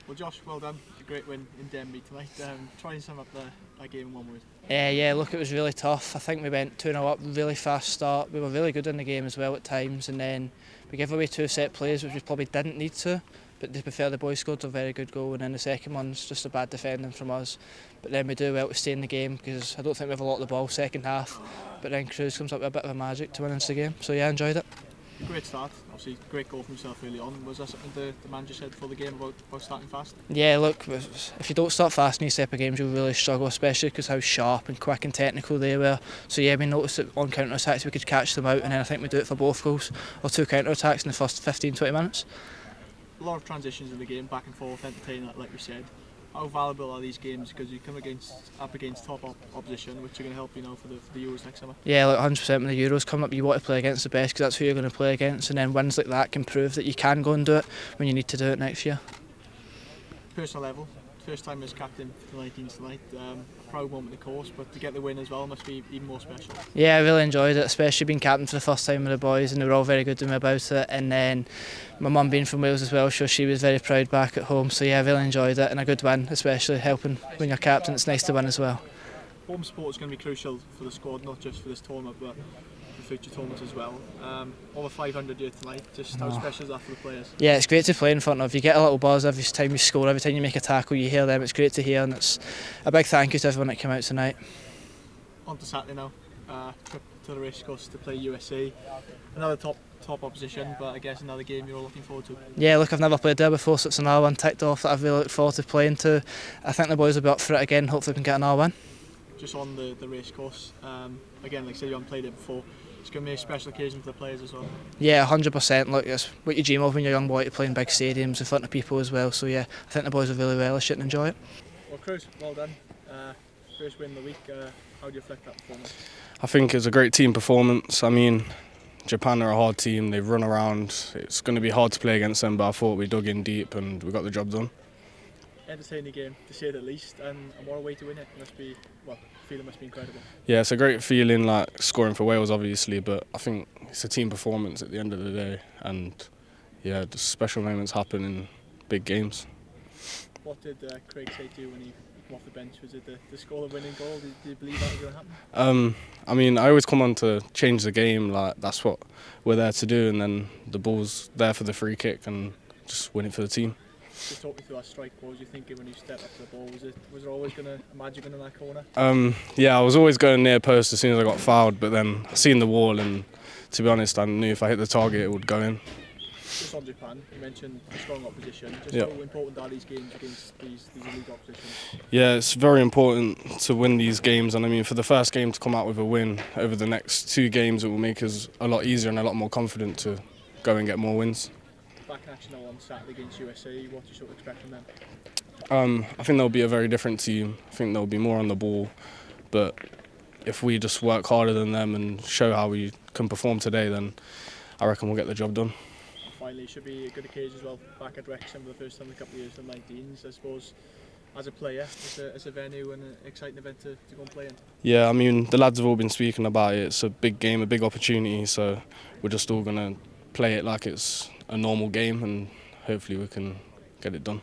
Well, Josh, well done. A great win in Denbigh tonight. Try and sum up that game in one word. Yeah, look, it was really tough. I think we went 2-0 up, really fast start. We were really good in the game as well at times, and then we gave away 2 set plays which we probably didn't need to. But to be fair, the boys scored a very good goal, and then the second one's just a bad defending from us. But then we do well to stay in the game because I don't think we have a lot of the ball second half. But then Cruz comes up with a bit of a magic to win us the game. So yeah, I enjoyed it. Great start, obviously great goal from himself early on. Was that something the manager said before the game about starting fast? Yeah, look, if you don't start fast in these type of games, you'll really struggle, especially because how sharp and quick and technical they were. So yeah, we noticed that on counter-attacks we could catch them out, and then I think we do it for both goals, or 2 counter-attacks in the first 15-20 minutes. A lot of transitions in the game, back and forth, entertaining, like we said. How valuable are these games, because you come up against top opposition, which are going to help you now for the Euros next summer? Yeah, like 100% when the Euros come up, you want to play against the best because that's who you're going to play against, and then wins like that can prove that you can go and do it when you need to do it next year. Personal level, first time as captain for the 19s tonight, a proud moment of course, but to get the win as well must be even more special. Yeah, I really enjoyed it, especially being captain for the first time with the boys, and they were all very good to me about it. And then my mum being from Wales as well, so she was very proud back at home. So yeah, I really enjoyed it, and a good win, especially helping when you're captain. It's nice to win as well. Home support is going to be crucial for the squad, not just for this tournament, but for future tournaments as well. Over 500 here tonight, just how special is that for the players? Yeah, it's great to play in front of. You get a little buzz every time you score, every time you make a tackle, you hear them. It's great to hear, and it's a big thank you to everyone that came out tonight. On to Saturday now, trip to the Racecourse to play USA. Another top opposition, but I guess another game you're all looking forward to. Yeah, look, I've never played there before, so it's another one ticked off that I've really looked forward to playing to. I think the boys will be up for it again. Hopefully we can get another win. Just on the Racecourse, again, like I said, you haven't played it before. It's going to be a special occasion for the players as well. Yeah, 100%. Look, it's what you dream of when you're a young boy, to play in big stadiums in front of people as well. So yeah, I think the boys will really relish it and enjoy it. Well, Cruz, well done. First win of the week. How do you reflect that performance? I think it's a great team performance. I mean, Japan are a hard team. They run around. It's going to be hard to play against them, but I thought we dug in deep and we got the job done. Entertaining game, to say the least, and what a way to win it. Must be, well, the feeling must be incredible. Yeah, it's a great feeling, like scoring for Wales, obviously, but I think it's a team performance at the end of the day, and yeah, the special moments happen in big games. What did Craig say to you when he came off the bench? Was it the score the winning goal? Did you believe that was going to happen? I mean, I always come on to change the game, like that's what we're there to do, and then the ball's there for the free kick and just win it for the team. Just talk me through that strike. What was you thinking when you stepped up to the ball? Was there always magic in that corner? Yeah, I was always going near post as soon as I got fouled, but then I seen the wall, and to be honest, I knew if I hit the target, it would go in. Just on Japan, you mentioned strong opposition. Just how important are these games against these elite oppositions? Yeah, it's very important to win these games, and I mean, for the first game to come out with a win, over the next 2 games, it will make us a lot easier and a lot more confident to go and get more wins. Back in action now on Saturday against USA, what do you sort of expect from them? I think they'll be a very different team. I think they'll be more on the ball, but if we just work harder than them and show how we can perform today, then I reckon we'll get the job done. Finally, it should be a good occasion as well, back at Wrexham for the first time in a couple of years, the 19s. I suppose, as a player, it's a venue and an exciting event to go and play in. Yeah, I mean, the lads have all been speaking about it. It's a big game, a big opportunity, so we're just all going to play it like it's a normal game, and hopefully we can get it done.